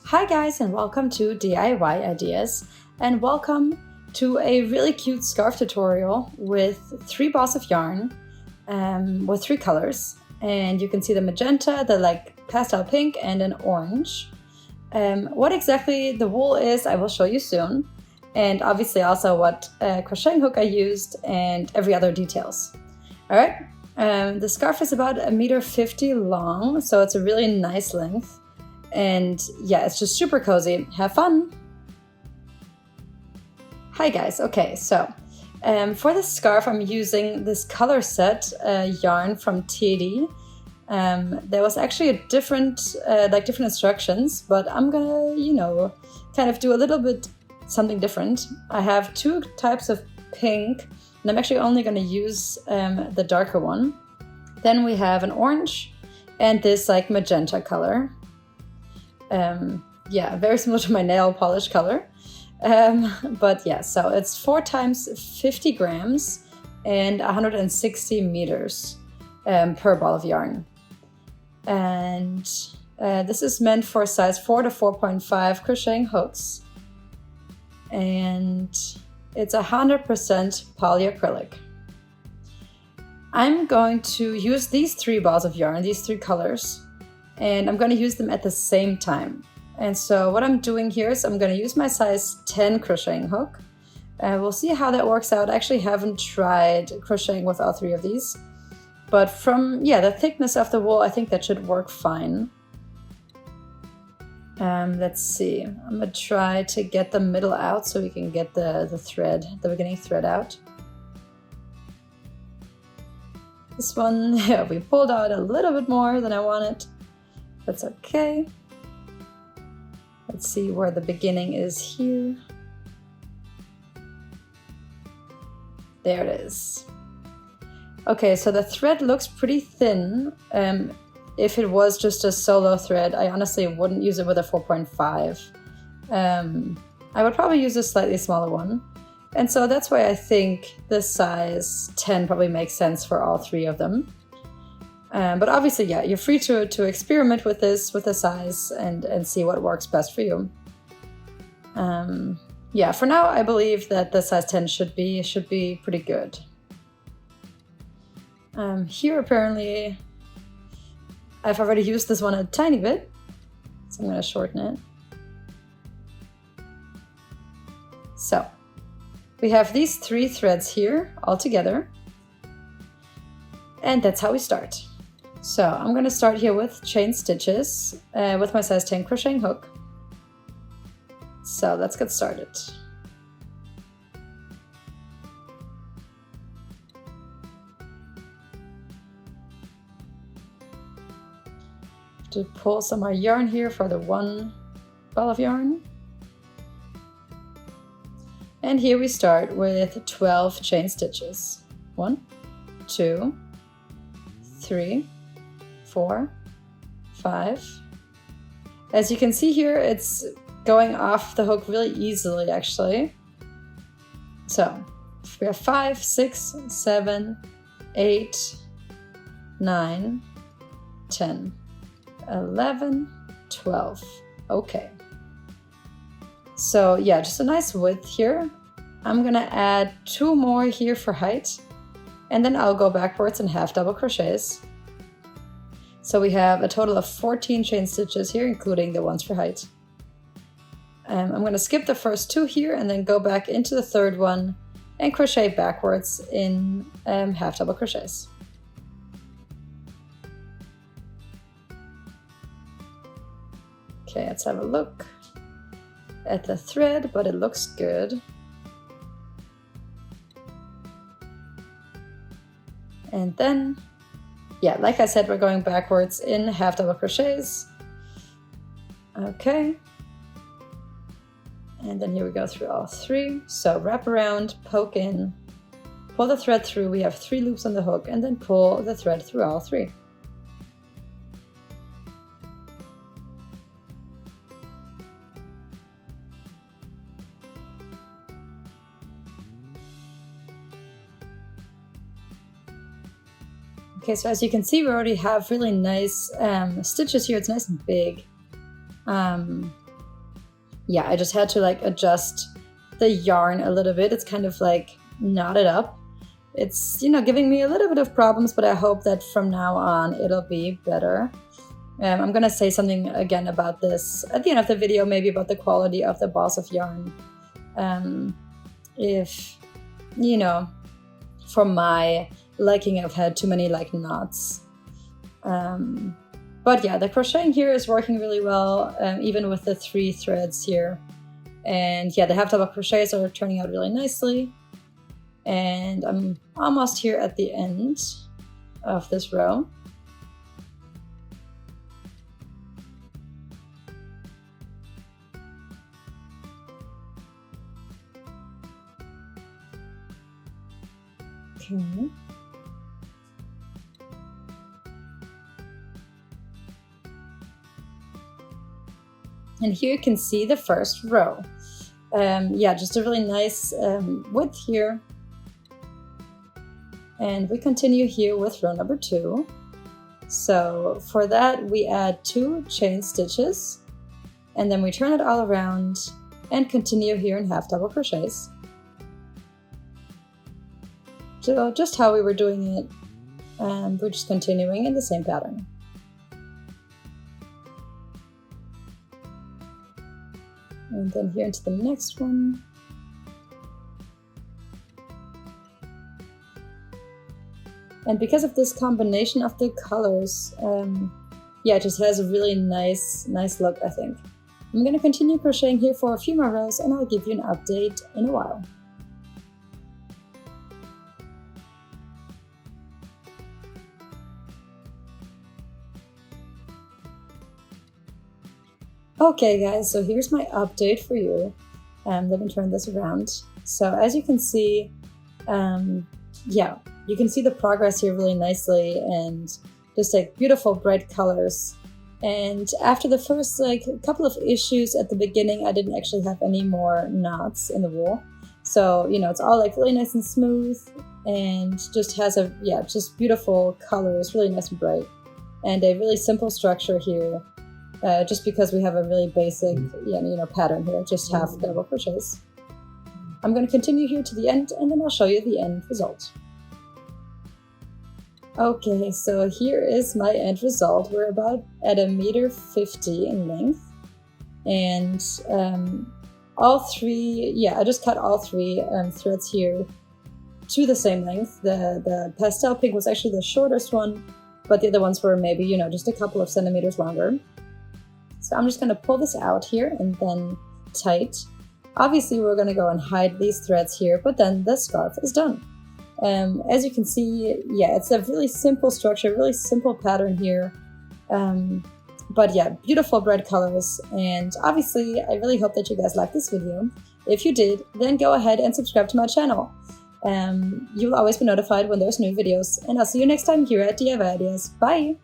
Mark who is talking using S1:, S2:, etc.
S1: Hi guys, and welcome to DIY Ideas, and welcome to a really cute scarf tutorial with 3 balls of yarn with 3 colors. And you can see the magenta, the pastel pink, and an orange. What exactly the wool is, I will show you soon. And obviously also what crocheting hook I used and every other details. All right, the scarf is about 1.50 m long, so it's a really nice length. And yeah, it's just super cozy. Have fun! Hi guys, okay, so for this scarf I'm using this color set yarn from Teddy. There was actually a different instructions, but I'm gonna, kind of do a little bit something different. I have 2 types of pink, and I'm actually only gonna use the darker one. Then we have an orange and this magenta color. Yeah, very similar to my nail polish color. But yeah, so it's 4 times 50 grams and 160 meters per ball of yarn. And this is meant for size 4 to 4.5 crocheting hooks. And it's 100% polyacrylic. I'm going to use these 3 balls of yarn, these 3 colors, and I'm going to use them at the same time. And so what I'm doing here is I'm going to use my size 10 crocheting hook. We'll see how that works out. I actually haven't tried crocheting with all 3 of these, but from the thickness of the wool, I think that should work fine. Let's see. I'm going to try to get the middle out so we can get the beginning thread out. This one, we pulled out a little bit more than I wanted. That's okay. Let's see where the beginning is here. There it is. Okay, so the thread looks pretty thin. If it was just a solo thread, I honestly wouldn't use it with a 4.5. I would probably use a slightly smaller one. And so that's why I think the size 10 probably makes sense for all 3 of them. But obviously, you're free to experiment with this, with the size, and see what works best for you. For now, I believe that the size 10 should be pretty good. Here, apparently, I've already used this one a tiny bit, so I'm going to shorten it. So, we have these 3 threads here all together, and that's how we start. So I'm going to start here with chain stitches with my size 10 crocheting hook. So let's get started. To pull some more yarn here for the 1 ball of yarn. And here we start with 12 chain stitches. 1, 2, 3, 4, 5. As you can see here, it's going off the hook really easily, actually. So we have 5, 6, 7, 8, 9, 10, 11, 12. Okay. So just a nice width here. I'm gonna add 2 more here for height, and then I'll go backwards and half double crochets. So we have a total of 14 chain stitches here, including the ones for height. I'm going to skip the first 2 here and then go back into the 3rd one and crochet backwards in half double crochets. Okay, let's have a look at the thread, but it looks good. And then like I said, we're going backwards in half double crochets. Okay. And then here we go through all 3. So wrap around, poke in, pull the thread through. We have 3 loops on the hook, and then pull the thread through all 3. Okay, so as you can see, we already have really nice stitches here. It's nice and big. yeah, I just had to like adjust the yarn a little bit. It's kind of like knotted up. It's, you know, giving me a little bit of problems, but I hope that from now on it'll be better. I'm gonna say something again about this at the end of the video, maybe about the quality of the balls of yarn. If, you know, for my liking, I've had too many like knots. But yeah, the crocheting here is working really well, even with the 3 threads here. And yeah, the half double crochets are turning out really nicely. And I'm almost here at the end of this row. Okay. And here you can see the first row. Yeah, just a really nice width here. And we continue here with row number 2. So for that, we add 2 chain stitches, and then we turn it all around and continue here in half double crochets. So just how we were doing it, we're just continuing in the same pattern. And then here into the next one. And because of this combination of the colors, yeah, it just has a really nice look, I think. I'm gonna continue crocheting here for a few more rows, and I'll give you an update in a while. Okay guys, so here's my update for you. Let me turn this around. So as you can see, yeah, you can see the progress here really nicely, and just like beautiful bright colors. And after the first like couple of issues at the beginning, I didn't actually have any more knots in the wool. So, you know, it's all like really nice and smooth, and just has a, yeah, just beautiful colors, really nice and bright. And a really simple structure here. Just because we have a really basic, you know, pattern here, just half double crochets. I'm going to continue here to the end, and then I'll show you the end result. Okay, so here is my end result. We're about at 1.50 m in length, and all 3, yeah, I just cut all 3 threads here to the same length. The pastel pink was actually the shortest one, but the other ones were maybe, you know, just a couple of centimeters longer. So I'm just going to pull this out here and then tight. Obviously we're going to go and hide these threads here, but then the scarf is done. As you can see, yeah, it's a really simple structure, really simple pattern here. But yeah, beautiful bright colors. And obviously I really hope that you guys liked this video. If you did, then go ahead and subscribe to my channel. You'll always be notified when there's new videos. And I'll see you next time here at DIY Ideas. Bye!